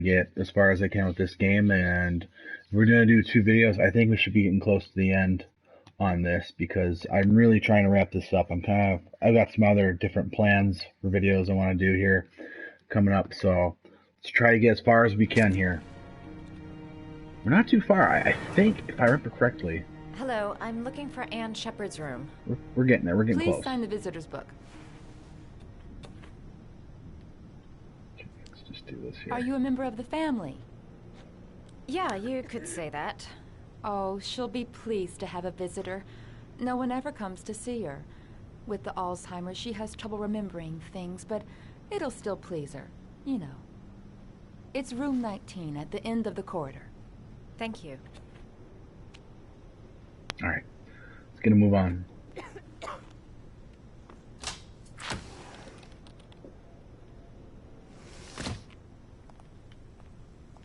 get as far as I can with this game, and we're gonna do 2 videos. I think we should be getting close to the end on this because I'm really trying to wrap this up. I've got some other different plans for videos I want to do here coming up, so let's try to get as far as we can here. We're not too far. I think, if I remember correctly, Hello, I'm looking for Anne Shepard's room. we're getting there. We're getting Please close. sign the visitor's book. Let's just do this here. Are you a member of the family? Yeah, you could say that. Oh, she'll be pleased to have a visitor. No one ever comes to see her. With the Alzheimer's, she has trouble remembering things, but it'll still please her. You know. It's room 19 at the end of the corridor. Thank you. All right, let's get a move on.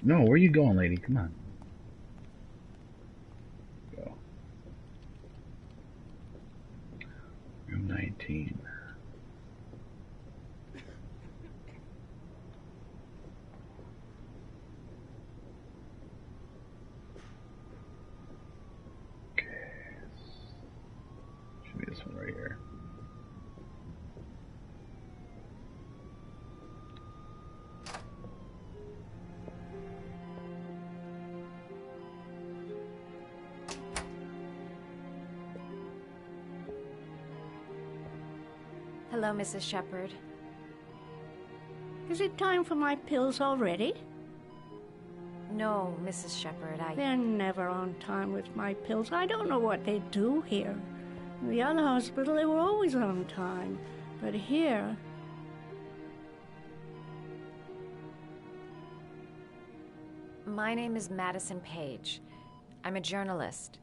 No, where are you going, lady? Come on. Go. Room 19. Okay. Should be this one right here. Hello, Mrs. Shepard. Is it time for my pills already? No, Mrs. Shepard, They're never on time with my pills. I don't know what they do here. In the other hospital, they were always on time. But here... My name is Madison Page. I'm a journalist.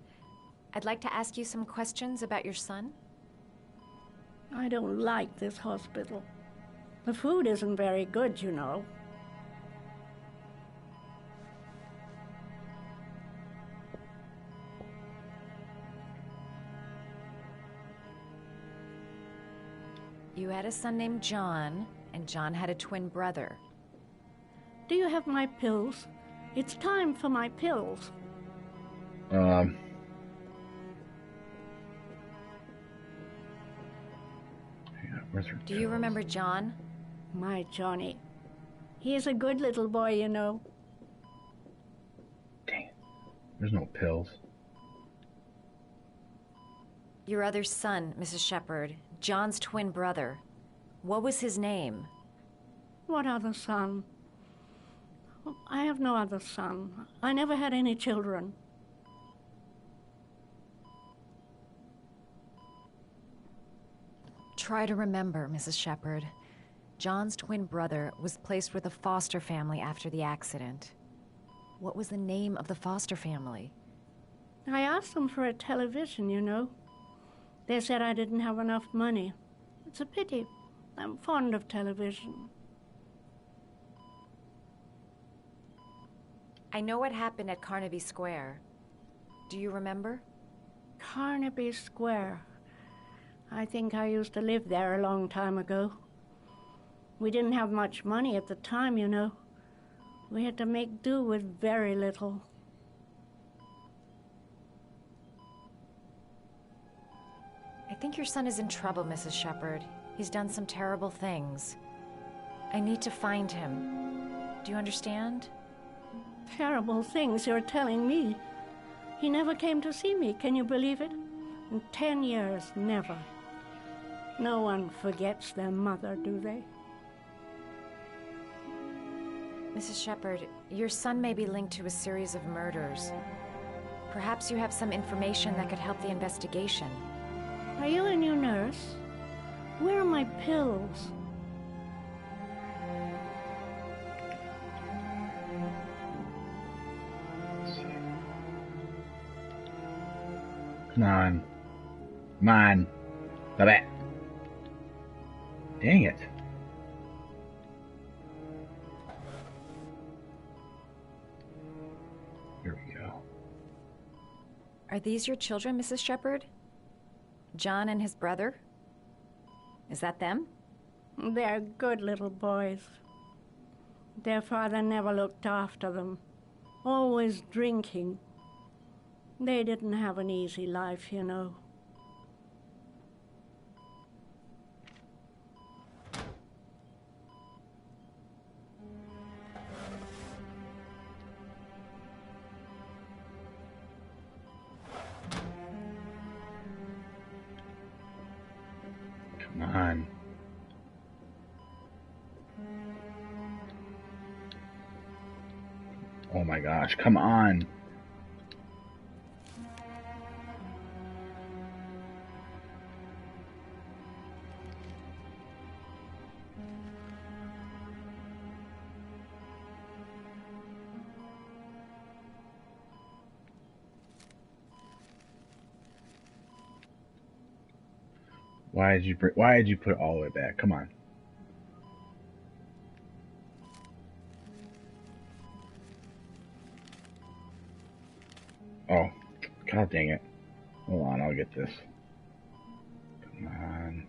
I'd like to ask you some questions about your son. I don't like this hospital. The food isn't very good, you know. You had a son named John, and John had a twin brother. Do you have my pills? It's time for my pills. Yeah, where's her Do you pills? remember John? My Johnny. He is a good little boy, you know. Dang it. There's no pills. Your other son, Mrs. Shepard, John's twin brother. What was his name? What other son? Oh, I have no other son. I never had any children. Try to remember, Mrs. Shepard. John's twin brother was placed with a foster family after the accident. What was the name of the foster family? I asked them for a television, you know. They said I didn't have enough money. It's a pity. I'm fond of television. I know what happened at Carnaby Square. Do you remember? Carnaby Square. I think I used to live there a long time ago. We didn't have much money at the time, you know. We had to make do with very little. I think your son is in trouble, Mrs. Shepard. He's done some terrible things. I need to find him. Do you understand? Terrible things you're telling me. He never came to see me, can you believe it? In 10 years, never. No one forgets their mother, do they? Mrs. Shepard, your son may be linked to a series of murders. Perhaps you have some information that could help the investigation. Are you a new nurse? Where are my pills? Let's see. Come on. Come on. Stop it. Dang it. Here we go. Are these your children, Mrs. Shepard? John and his brother? Is that them? They're good little boys. Their father never looked after them, always drinking. They didn't have an easy life, you know. Come on. Oh my gosh, come on. Why did you put it all the way back? Come on. Oh, god dang it. Hold on, I'll get this. Come on.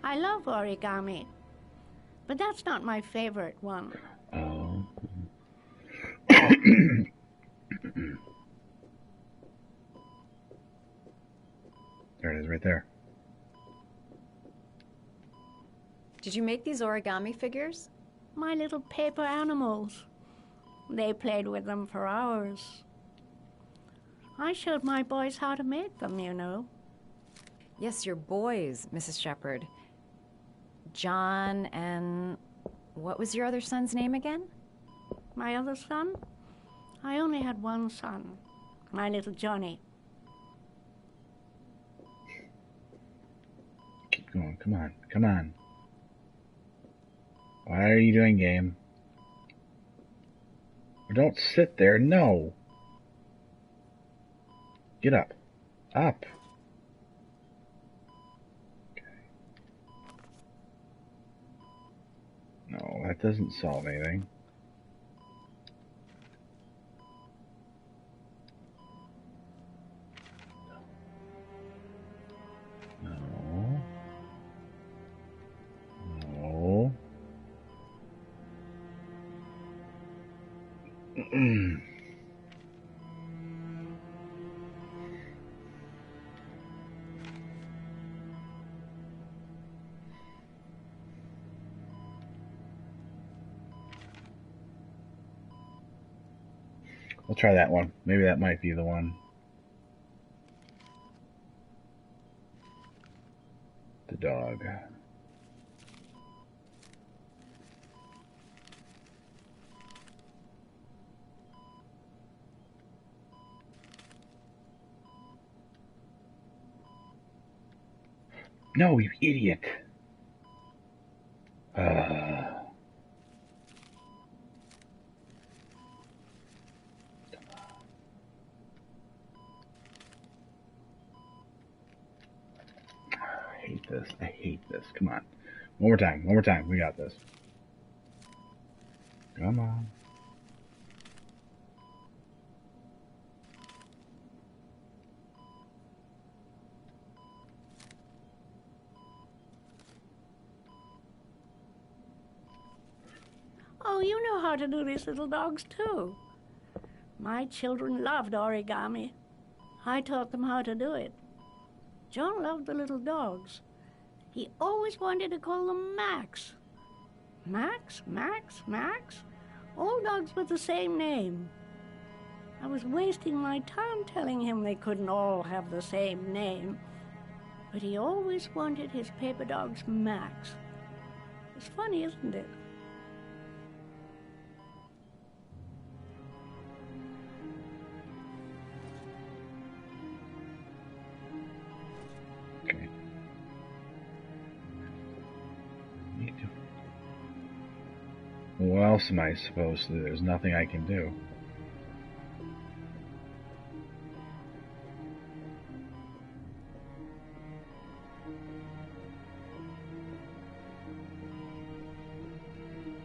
I love origami, but that's not my favorite one. Oh. There it is, right there. Did you make these origami figures? My little paper animals. They played with them for hours. I showed my boys how to make them, you know. Yes, your boys, Mrs. Shepherd. John and... what was your other son's name again? My other son? I only had one son, my little Johnny. Keep going, come on, come on. Why are you doing game? Don't sit there, no. Get up. Up. Okay. No, that doesn't solve anything. No. No. We'll try that one. Maybe that might be the one. The dog. No, you idiot. I hate this. I hate this. Come on. One more time. One more time. We got this. Come on. Oh, you know how to do these little dogs, too. My children loved origami. I taught them how to do it. John loved the little dogs. He always wanted to call them Max. Max, Max, Max? All dogs with the same name. I was wasting my time telling him they couldn't all have the same name. But he always wanted his paper dogs Max. It's funny, isn't it? Okay. What else am I supposed to do? There's nothing I can do.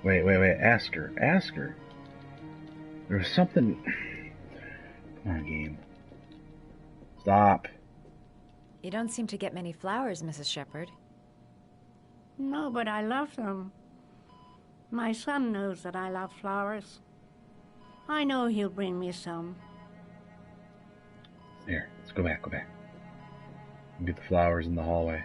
Wait. Ask her. Ask her. There's something. Come on, game. Stop. You don't seem to get many flowers, Mrs. Shepherd. No, but I love them. My son knows that I love flowers. I know he'll bring me some. Here, let's go back. Get the flowers in the hallway.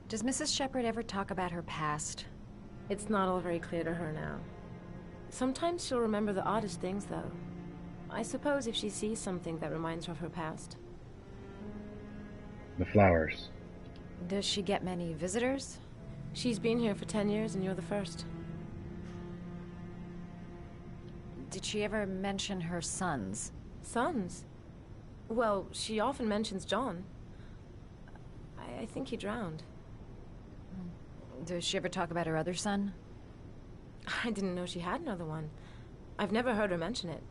Does Mrs. Shepherd ever talk about her past? It's not all very clear to her now. Sometimes she'll remember the oddest things, though. I suppose if she sees something that reminds her of her past. The flowers. Does she get many visitors? She's been here for 10 years and you're the first. Did she ever mention her sons? Sons? Well, she often mentions John. I think he drowned. Does she ever talk about her other son? I didn't know she had another one. I've never heard her mention it.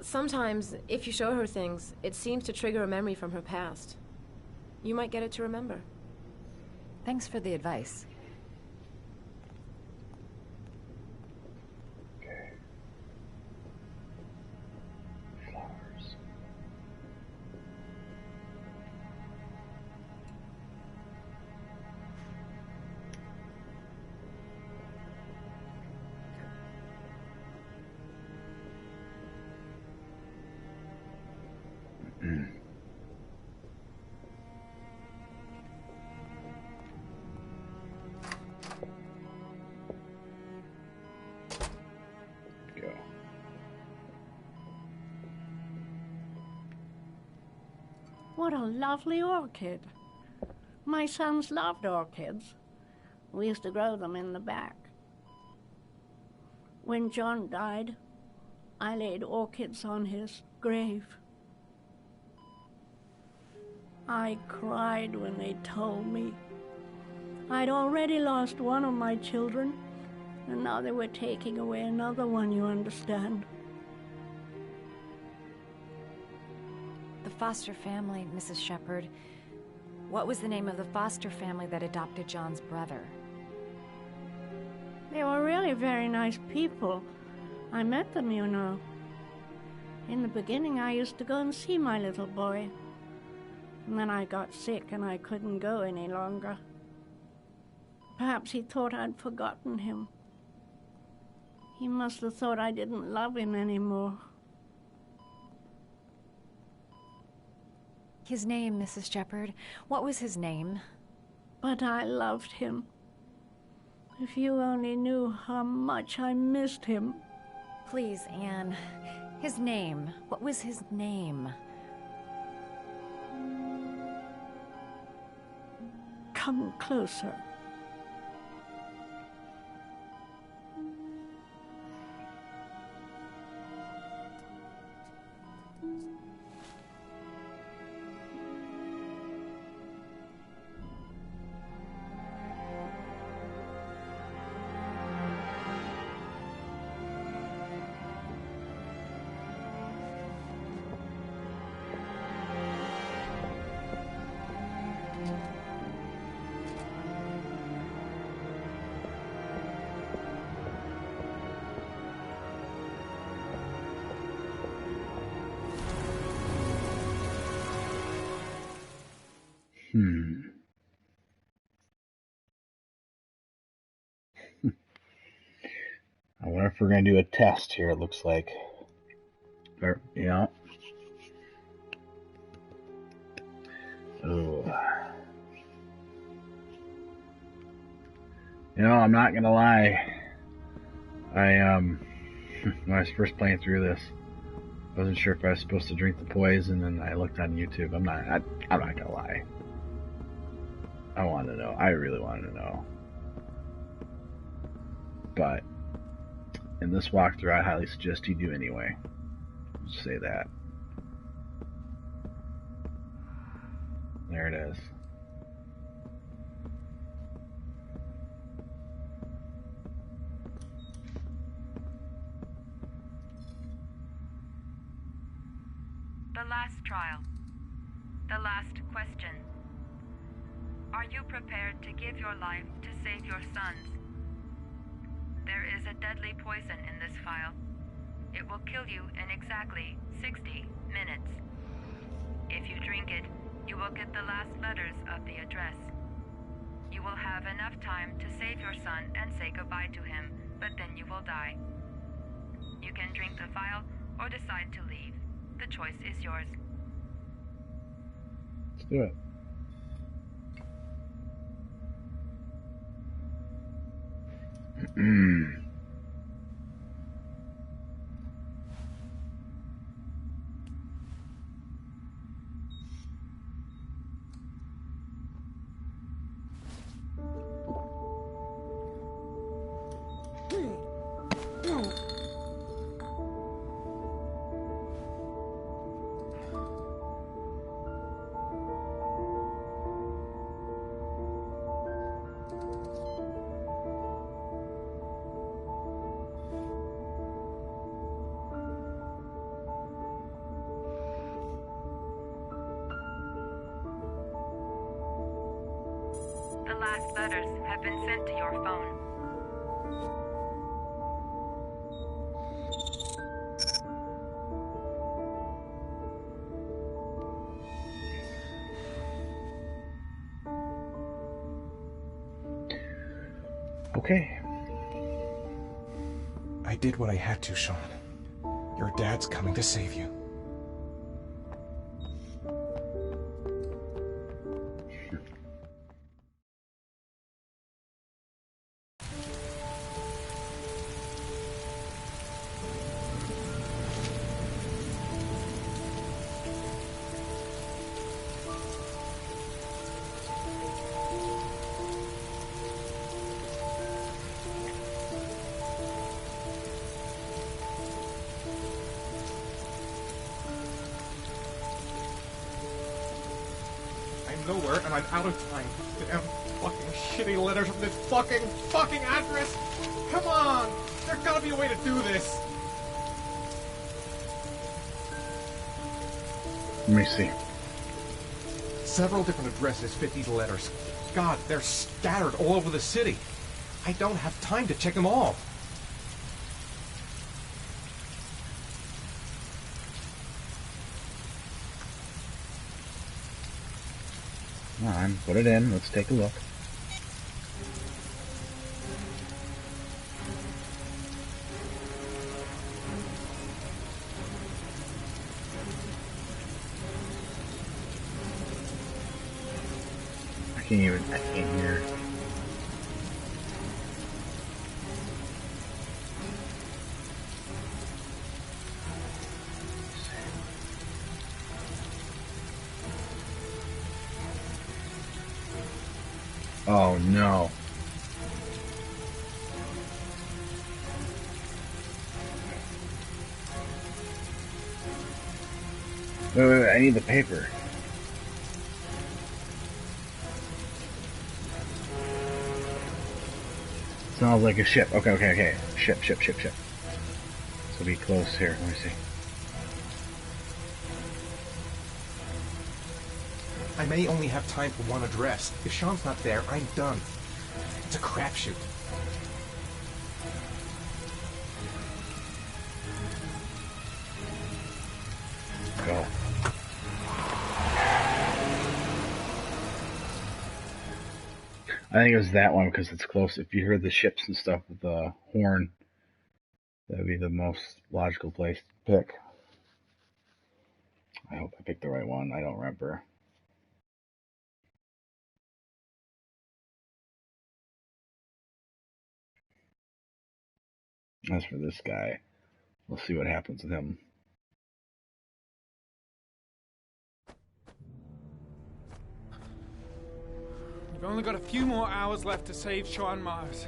Sometimes, if you show her things, it seems to trigger a memory from her past. You might get it to remember. Thanks for the advice. Okay. Flowers. Go. What a lovely orchid. My sons loved orchids. We used to grow them in the back. When John died, I laid orchids on his grave. I cried when they told me. I'd already lost one of my children, and now they were taking away another one, you understand. The foster family, Mrs. Shepherd. What was the name of the foster family that adopted John's brother? They were really very nice people. I met them, you know. In the beginning, I used to go and see my little boy. And then I got sick and I couldn't go any longer. Perhaps he thought I'd forgotten him. He must have thought I didn't love him anymore. His name, Mrs. Shepherd. What was his name? But I loved him. If you only knew how much I missed him. Please, Anne. His name. What was his name? Come closer. I wonder if we're going to do a test here, it looks like. Yeah. Oh. You know, I'm not going to lie. When I was first playing through this, I wasn't sure if I was supposed to drink the poison, and I looked on YouTube. I'm not going to lie. I wanted to know. I really wanted to know. But in this walkthrough, I highly suggest you do anyway. Just say that. There it is. The last trial. The last question. Are you prepared to give your life to save your sons? There is a deadly poison in this vial. It will kill you in exactly 60 minutes. If you drink it, you will get the last letters of the address. You will have enough time to save your son and say goodbye to him, but then you will die. You can drink the vial or decide to leave. The choice is yours. Let's do it. The last letters have been sent to your phone. Okay. I did what I had to, Sean. Your dad's coming to save you. Nowhere, and I'm out of time. Damn fucking shitty letters from this fucking address! Come on! There's gotta be a way to do this! Let me see. Several different addresses fit these letters. God, they're scattered all over the city. I don't have time to check them all. Come on, put it in. Let's take a look. I can't hear. Oh no. Wait, I need the paper. Smells like a ship. Okay. Ship. This will be close here. Let me see. I may only have time for one address. If Sean's not there, I'm done. It's a crapshoot. Go. I think it was that one because it's close. If you heard the ships and stuff with the horn, that would be the most logical place to pick. I hope I picked the right one. I don't remember. As for this guy, we'll see what happens with him. We've only got a few more hours left to save Sean Mars.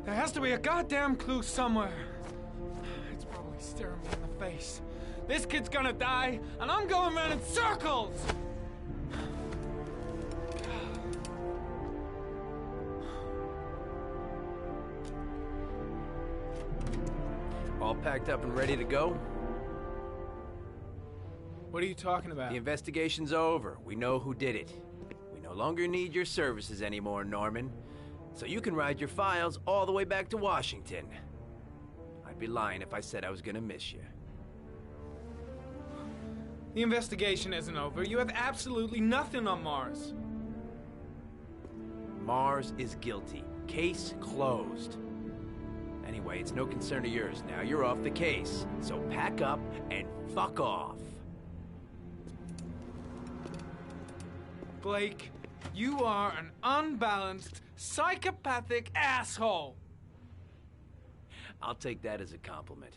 There has to be a goddamn clue somewhere. It's probably staring me in the face. This kid's gonna die, and I'm going around in circles! All packed up and ready to go? What are you talking about? The investigation's over. We know who did it. We no longer need your services anymore, Norman. So you can ride your files all the way back to Washington. I'd be lying if I said I was gonna miss you. The investigation isn't over. You have absolutely nothing on Mars. Mars is guilty. Case closed. Anyway, it's no concern of yours now. You're off the case. So pack up and fuck off. Blake, you are an unbalanced, psychopathic asshole. I'll take that as a compliment.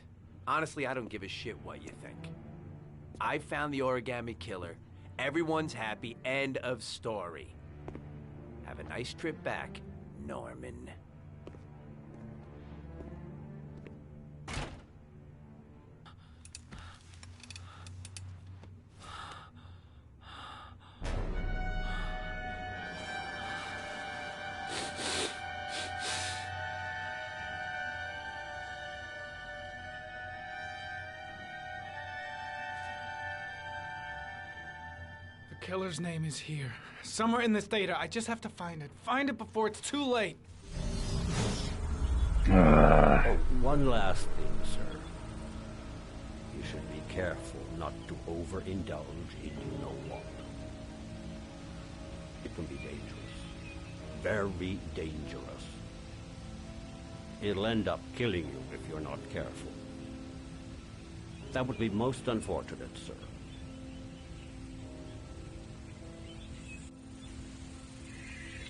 Honestly, I don't give a shit what you think. I found the origami killer. Everyone's happy. End of story. Have a nice trip back, Norman. The killer's name is here. Somewhere in this data. I just have to find it. Find it before it's too late. Oh, one last thing, sir. You should be careful not to overindulge in you know what. It can be dangerous. Very dangerous. It'll end up killing you if you're not careful. That would be most unfortunate, sir.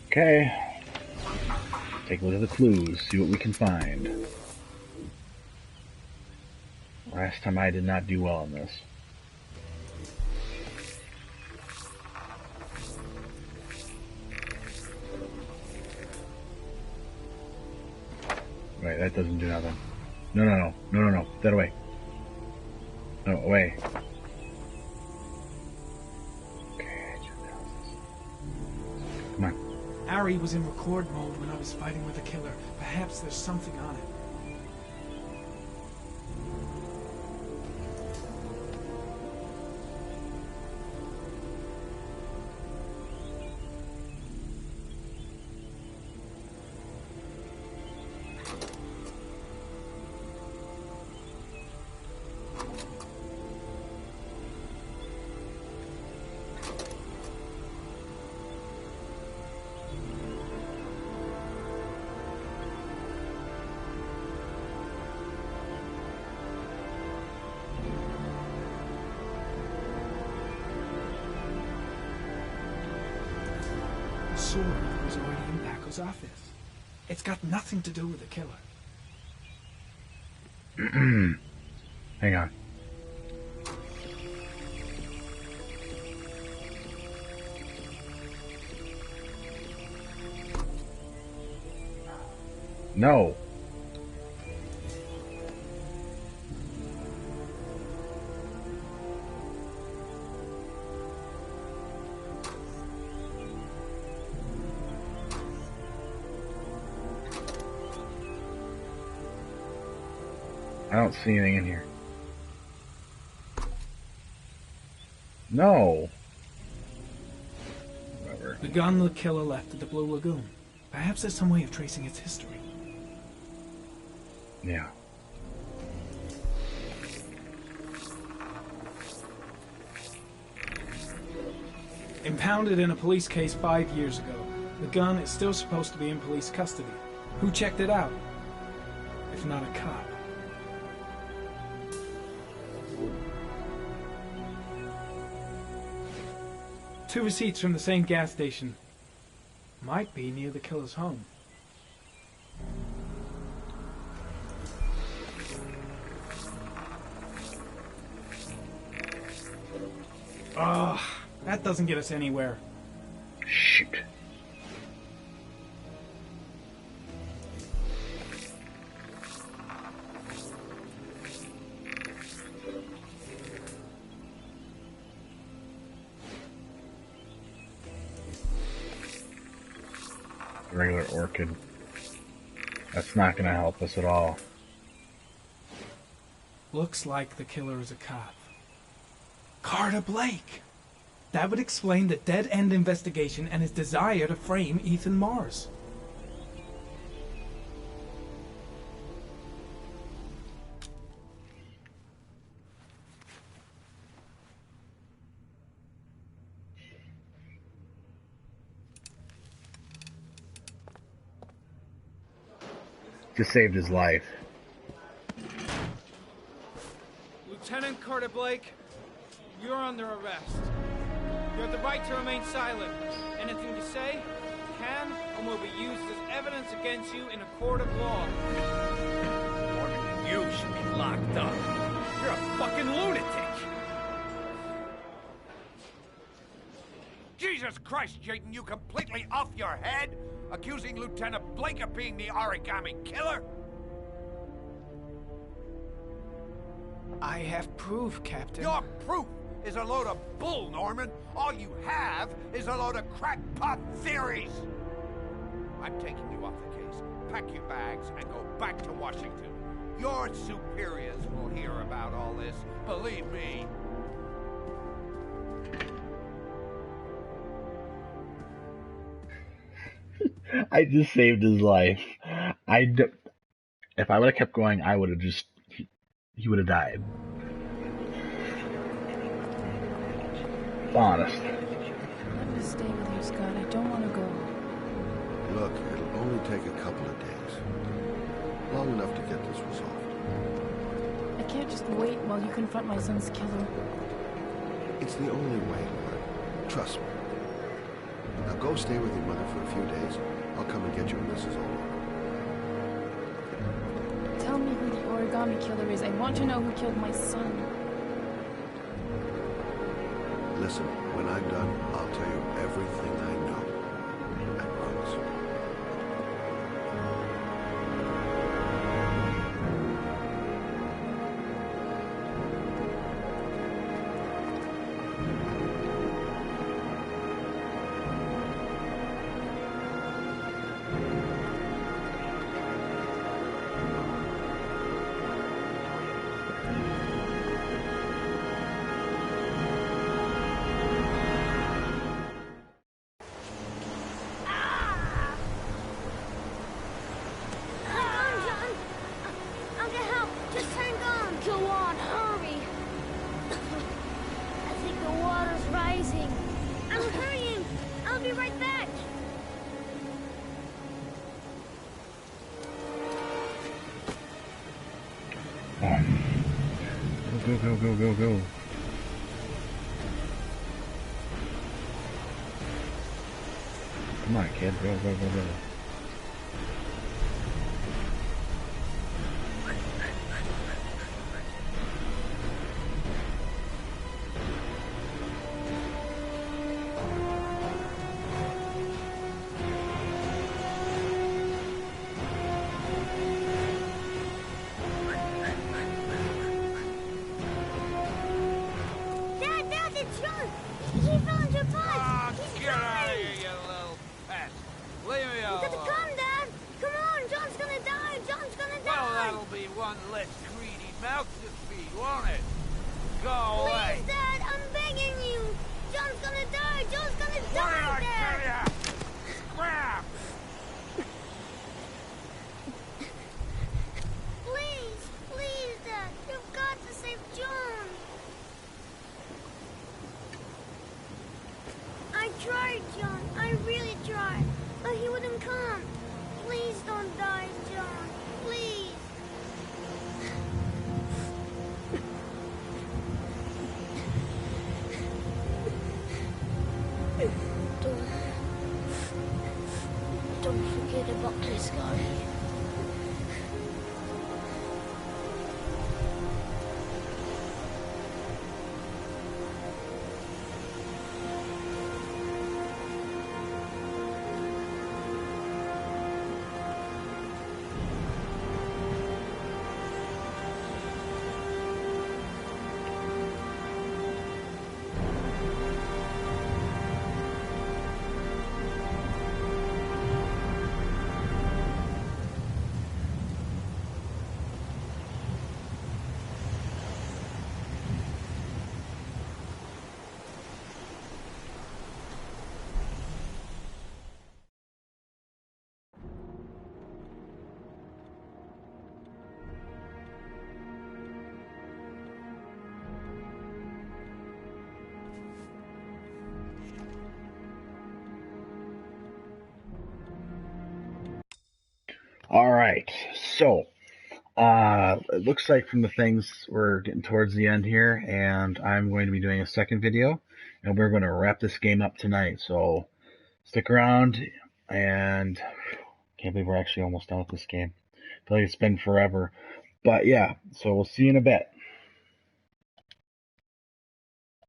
Okay. Take a look at the clues, see what we can find. Last time I did not do well on this. Right, that doesn't do nothing. No. That away. No, away. Okay, come on. Ari was in record mode when I was fighting with the killer. Perhaps there's something on it. The sword was already in Paco's office. It's got nothing to do with the killer. Hang on. No. I don't see anything in here. No. Whatever. The gun the killer left at the Blue Lagoon. Perhaps there's some way of tracing its history. Yeah. Impounded in a police case 5 years ago, the gun is still supposed to be in police custody. Who checked it out? If not a cop. Two receipts from the same gas station. Might be near the killer's home. Ugh, that doesn't get us anywhere. Shoot. Regular orchid. That's not going to help us at all. Looks like the killer is a cop. Carter Blake. That would explain the dead-end investigation and his desire to frame Ethan Mars. Just saved his life. Lieutenant Carter Blake, you're under arrest. You have the right to remain silent. Anything you say can and will be used as evidence against you in a court of law. Norman, you should be locked up. You're a fucking lunatic. Jesus Christ, Jayden, you completely off your head? Accusing Lieutenant Blake of being the origami killer? I have proof, Captain. Your proof is a load of bull, Norman. All you have is a load of crackpot theories. I'm taking you off the case. Pack your bags and go back to Washington. Your superiors will hear about all this, believe me. I just saved his life. If I would have kept going, I would have just... He would have died. Honest. Let me stay with you, Scott. I don't want to go. Look, it'll only take a couple of days. Long enough to get this resolved. I can't just wait while you confront my son's killer. It's the only way, Lauren. Trust me. Now go stay with your mother for a few days. I'll come and get you when this is over. Tell me who the origami killer is. I want to know who killed my son. Listen, when I'm done, I'll tell you everything I know. I promise. Go. Come on, kid. Go. Alright, so it looks like from the things we're getting towards the end here, and I'm going to be doing a second video, and we're going to wrap this game up tonight. So stick around, and can't believe we're actually almost done with this game. I feel like it's been forever. But yeah, so we'll see you in a bit.